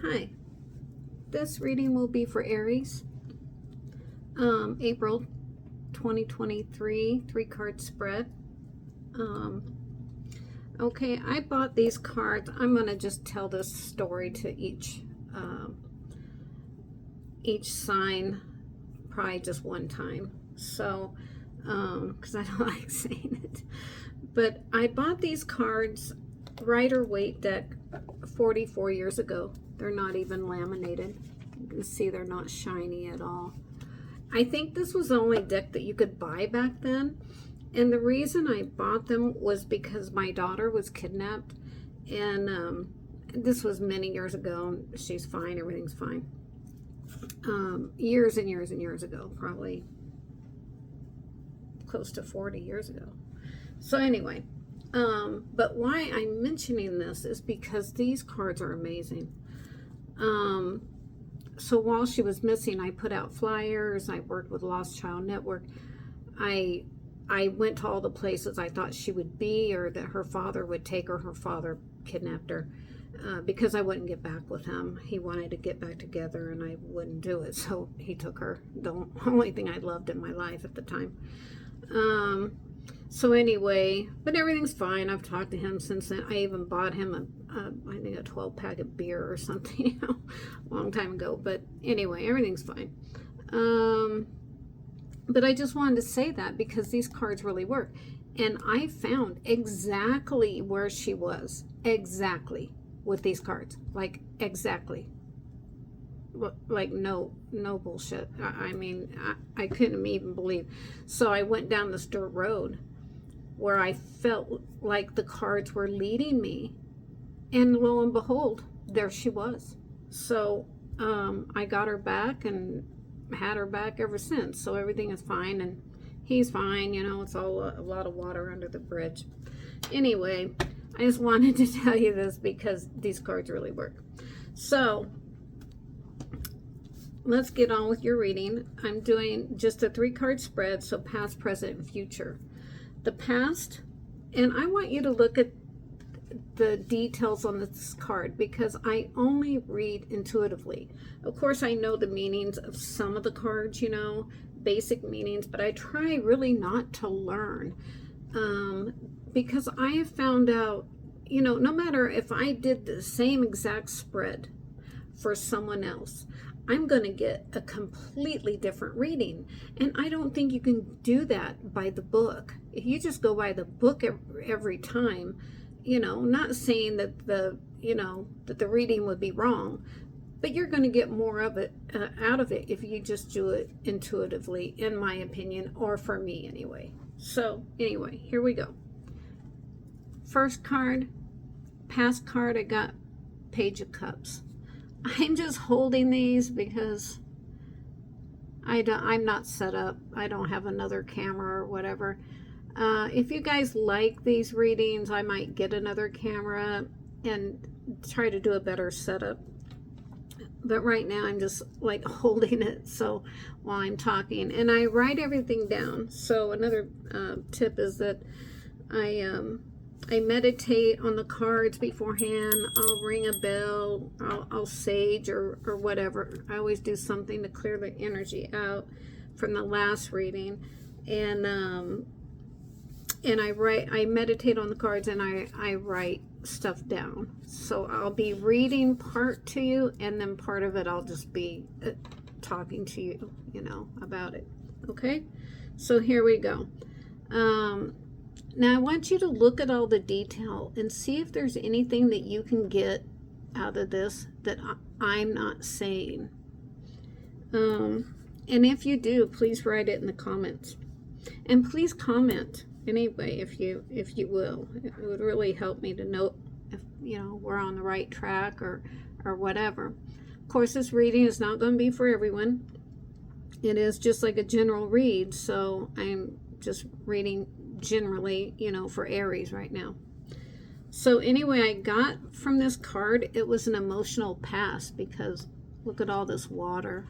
Hi, this reading will be for Aries, April 2023, 3-card spread. Okay, I bought these cards. I'm going to just tell this story to each sign, probably just one time. So, because I don't like saying it. But I bought these cards, Rider-Waite deck, 44 years ago. They're not even laminated. You can see they're not shiny at all. I think this was the only deck that you could buy back then. And the reason I bought them was because my daughter was kidnapped. And this was many years ago. She's fine. Everything's fine. Years and years and years ago. Probably close to 40 years ago. So anyway, but why I'm mentioning this is because these cards are amazing. So while she was missing, I put out flyers. I worked with Lost Child Network. I went to all the places I thought she would be, or that her father would take her. Her father kidnapped her because I wouldn't get back with him. He wanted to get back together, and I wouldn't do it, so he took her. The only thing I loved in my life at the time. So anyway, but everything's fine. I've talked to him since then. I even bought him I think a 12-pack of beer or something, a long time ago. But anyway, everything's fine. But I just wanted to say that because these cards really work. And I found exactly where she was. Exactly. With these cards. Like, exactly. Like, no bullshit. I mean, I couldn't even believe. So I went down this dirt road where I felt like the cards were leading me. And lo and behold, there she was. So I got her back and had her back ever since. So everything is fine, and he's fine. You know, it's all a lot of water under the bridge. Anyway, I just wanted to tell you this because these cards really work. So let's get on with your reading. I'm doing just a 3-card spread, so past, present, and future. The past, and I want you to look at the details on this card because I only read intuitively. Of course, I know the meanings of some of the cards, you know, basic meanings, but I try really not to learn because I have found out, you know, no matter if I did the same exact spread for someone else, I'm going to get a completely different reading. And I don't think you can do that by the book. If you just go by the book every time, you know, not saying that the reading would be wrong, but you're going to get more of it out of it if you just do it intuitively, in my opinion, or for me anyway. So anyway, here we go. First card, past card, I got Page of Cups. I'm just holding these because I'm not set up. I don't have another camera or whatever. If you guys like these readings, I might get another camera and try to do a better setup. But right now I'm just like holding it so while I'm talking, and I write everything down. So another tip is that I meditate on the cards beforehand. I'll ring a bell, I'll sage or whatever. I always do something to clear the energy out from the last reading. And I meditate on the cards, and I write stuff down. So I'll be reading part to you, and then part of it I'll just be talking to you, you know, about it. Okay? So here we go. Now I want you to look at all the detail and see if there's anything that you can get out of this that I'm not saying. And if you do, please write it in the comments. And please comment anyway if you will. It would really help me to know if, you know, we're on the right track or whatever. Of course, this reading is not going to be for everyone. It is just like a general read, so I'm just reading generally, you know, for Aries right now. So anyway, I got from this card, it was an emotional past because look at all this water,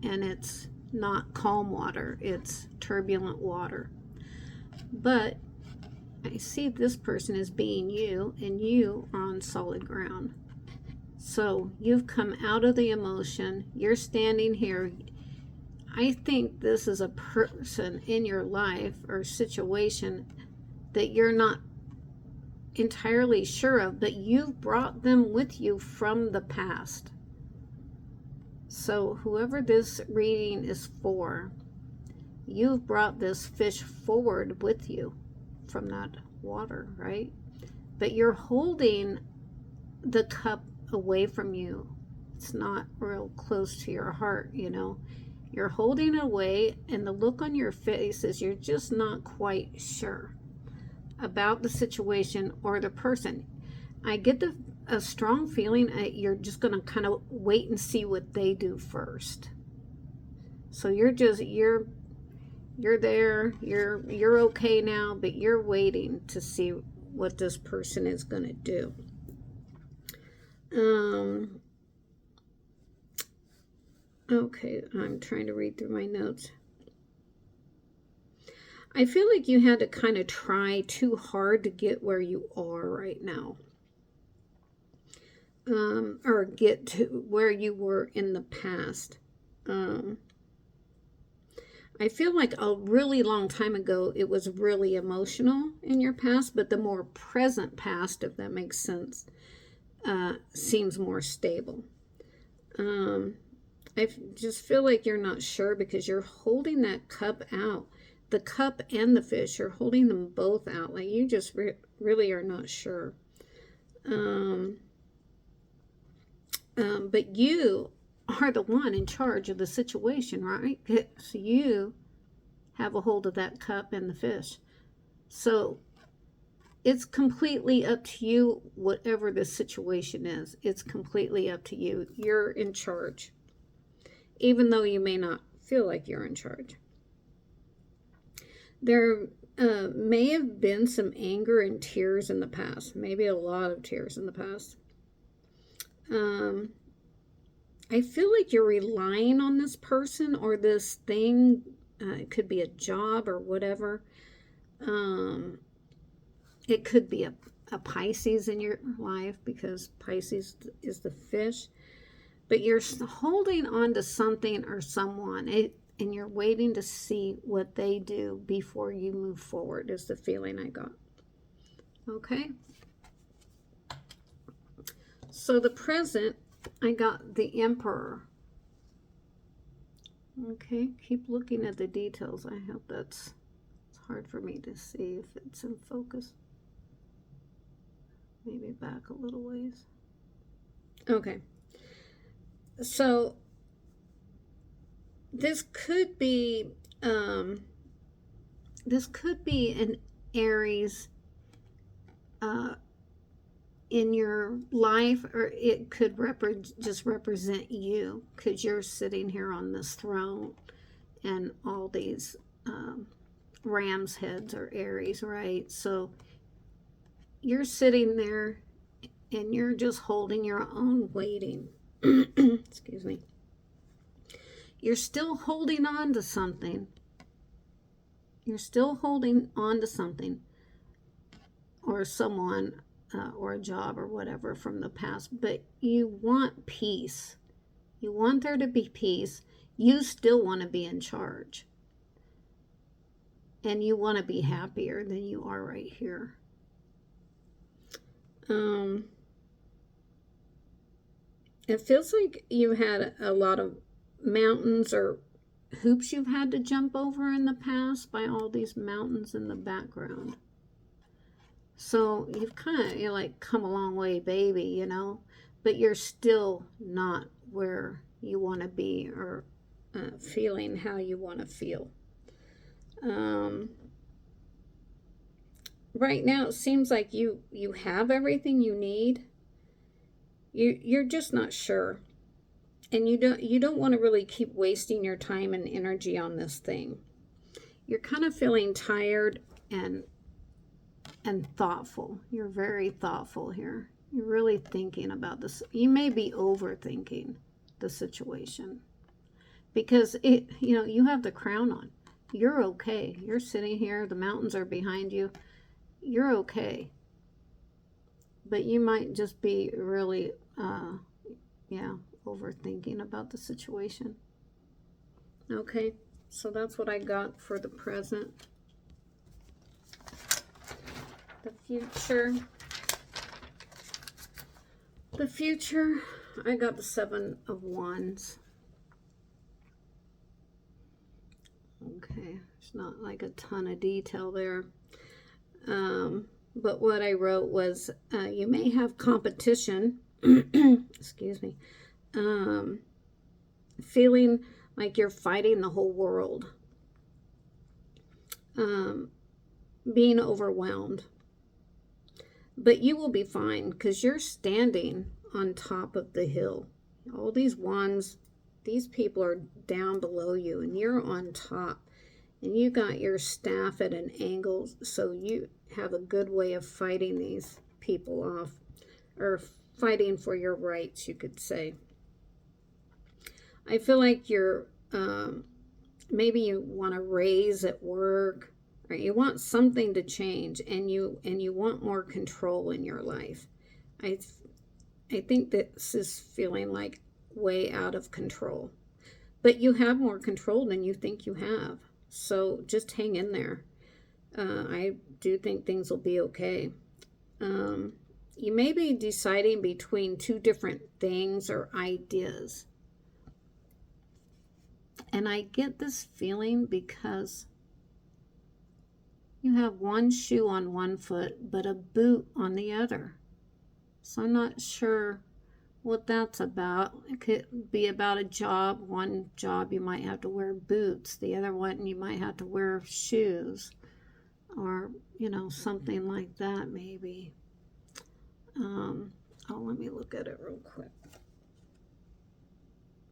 and it's not calm water, it's turbulent water. But I see this person as being you, and you are on solid ground. So you've come out of the emotion. You're standing here. I think this is a person in your life or situation that you're not entirely sure of, but you've brought them with you from the past. So whoever this reading is for, you've brought this fish forward with you from that water, right? But you're holding the cup away from you. It's not real close to your heart, you know. You're holding it away, and the look on your face is you're just not quite sure about the situation or the person. I get a strong feeling you're just going to kind of wait and see what they do first. So you're there, you're okay now, but you're waiting to see what this person is going to do. Okay, I'm trying to read through my notes. I feel like you had to kind of try too hard to get where you are right now. Or get to where you were in the past. I feel like a really long time ago, it was really emotional in your past, but the more present past, if that makes sense, seems more stable. I just feel like you're not sure because you're holding that cup out. The cup and the fish, you're holding them both out. Like you just really are not sure. But you are the one in charge of the situation, right? So you have a hold of that cup and the fish. So it's completely up to you, whatever the situation is. It's completely up to you. You're in charge, even though you may not feel like you're in charge. There may have been some anger and tears in the past, maybe a lot of tears in the past. I feel like you're relying on this person or this thing. It could be a job or whatever. It could be a Pisces in your life because Pisces is the fish. But you're holding on to something or someone, and you're waiting to see what they do before you move forward, is the feeling I got. Okay? So the present, I got the Emperor. Okay, keep looking at the details. I hope it's hard for me to see if it's in focus. Maybe back a little ways. Okay. So this could be an Aries in your life, or it could just represent you because you're sitting here on this throne and all these ram's heads are Aries, right? So you're sitting there and you're just holding your own, waiting. Excuse me. You're still holding on to something. You're still holding on to something or someone or a job or whatever from the past, but you want peace. You want there to be peace. You still want to be in charge. And you want to be happier than you are right here. It feels like you had a lot of mountains or hoops you've had to jump over in the past by all these mountains in the background. So you've you're like come a long way, baby, you know, but you're still not where you want to be or feeling how you want to feel. Right now it seems like you have everything you need. You're just not sure. And you don't want to really keep wasting your time and energy on this thing. You're kind of feeling tired and thoughtful. You're very thoughtful here. You're really thinking about this. You may be overthinking the situation because you have the crown on. You're okay. You're sitting here. The mountains are behind you. You're okay. But you might just be really yeah, overthinking about the situation. Okay, so that's what I got for the present. The future. The future, I got the 7 of Wands. Okay, there's not like a ton of detail there. But what I wrote was, you may have competition, excuse me, feeling like you're fighting the whole world, being overwhelmed. But you will be fine because you're standing on top of the hill. All these wands, these people are down below you and you're on top. And you got your staff at an angle, so you have a good way of fighting these people off, or fighting for your rights, you could say. I feel like you're, maybe you want a raise at work, or you want something to change, and you want more control in your life. I think this is feeling like way out of control, but you have more control than you think you have. So just hang in there. I do think things will be okay. You may be deciding between 2 different things or ideas. And I get this feeling because you have one shoe on one foot, but a boot on the other. So I'm not sure what that's about. It could be about a job. One job you might have to wear boots. The other one you might have to wear shoes. Or, you know, something like that maybe. Let me look at it real quick.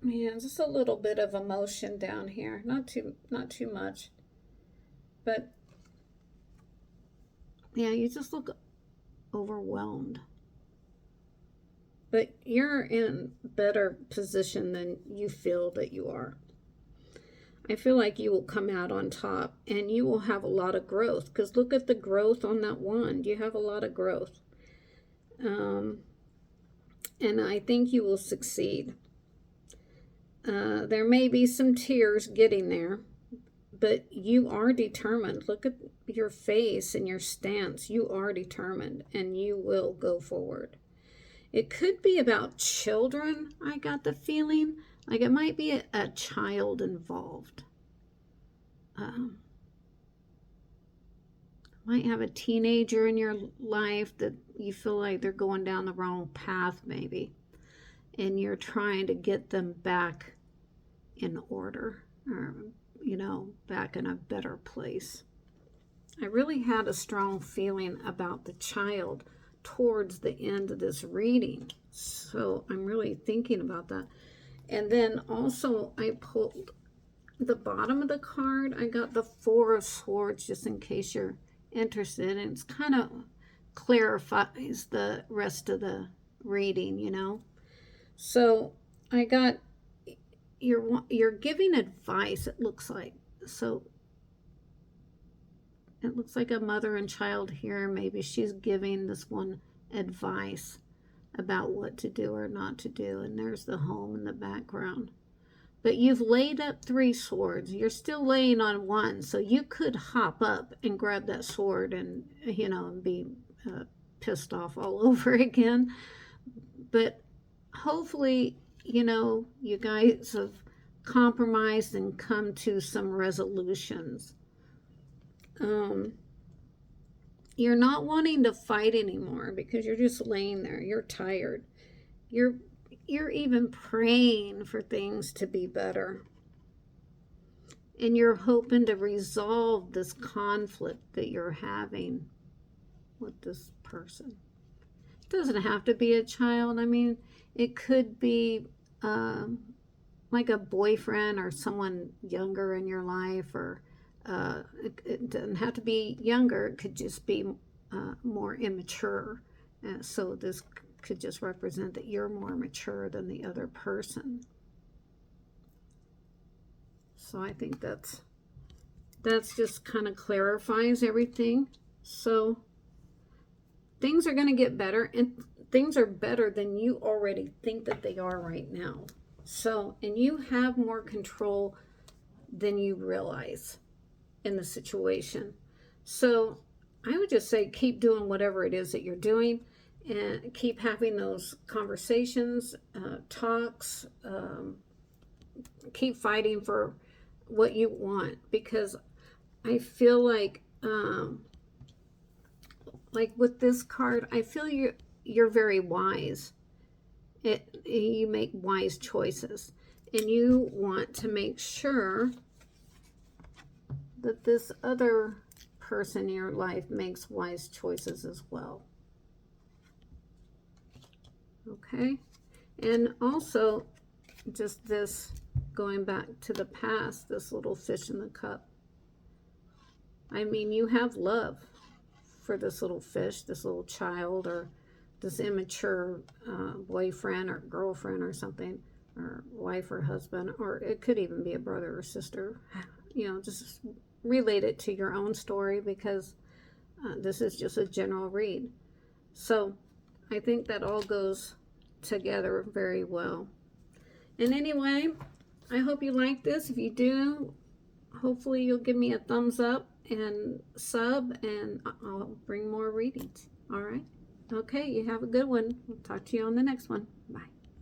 Yeah, just a little bit of emotion down here. Not too much. But yeah, you just look overwhelmed. But you're in better position than you feel that you are. I feel like you will come out on top and you will have a lot of growth, because look at the growth on that wand. You have a lot of growth. And I think you will succeed. There may be some tears getting there, but you are determined. Look at your face and your stance. You are determined and you will go forward. It could be about children, I got the feeling. Like it might be a child involved. Might have a teenager in your life that you feel like they're going down the wrong path maybe. And you're trying to get them back in order, or, you know, back in a better place. I really had a strong feeling about the child towards the end of this reading. So I'm really thinking about that. And then also I pulled the bottom of the card. I got the 4 of Swords, just in case you're interested. And it's kind of clarifies the rest of the reading, you know. So I got, you're giving advice, it looks like. So it looks like a mother and child here. Maybe she's giving this one advice about what to do or not to do. And there's the home in the background. But you've laid up 3 swords. You're still laying on 1. So you could hop up and grab that sword and, you know, and be pissed off all over again. But hopefully, you know, you guys have compromised and come to some resolutions. You're not wanting to fight anymore because you're just laying there. You're tired. You're even praying for things to be better. And you're hoping to resolve this conflict that you're having with this person. It doesn't have to be a child. I mean, it could be like a boyfriend or someone younger in your life, or it doesn't have to be younger. It could just be more immature. So this could just represent that you're more mature than the other person. So I think that's just kind of clarifies everything. So things are going to get better, and things are better than you already think that they are right now. So, and you have more control than you realize in the situation. So I would just say keep doing whatever it is that you're doing, and keep having those conversations, talks, keep fighting for what you want, because I feel like with this card, I feel you're very wise. You make wise choices, and you want to make sure that this other person in your life makes wise choices as well. Okay, and also just this, going back to the past, this little fish in the cup. I mean, you have love for this little fish, this little child, or this immature boyfriend or girlfriend or something, or wife or husband, or it could even be a brother or sister. You know, just relate it to your own story, because this is just a general read. So I think that all goes together very well. And anyway, I hope you like this. If you do, hopefully you'll give me a thumbs up and sub, and I'll bring more readings. All right? Okay, you have a good one. We'll talk to you on the next one. Bye.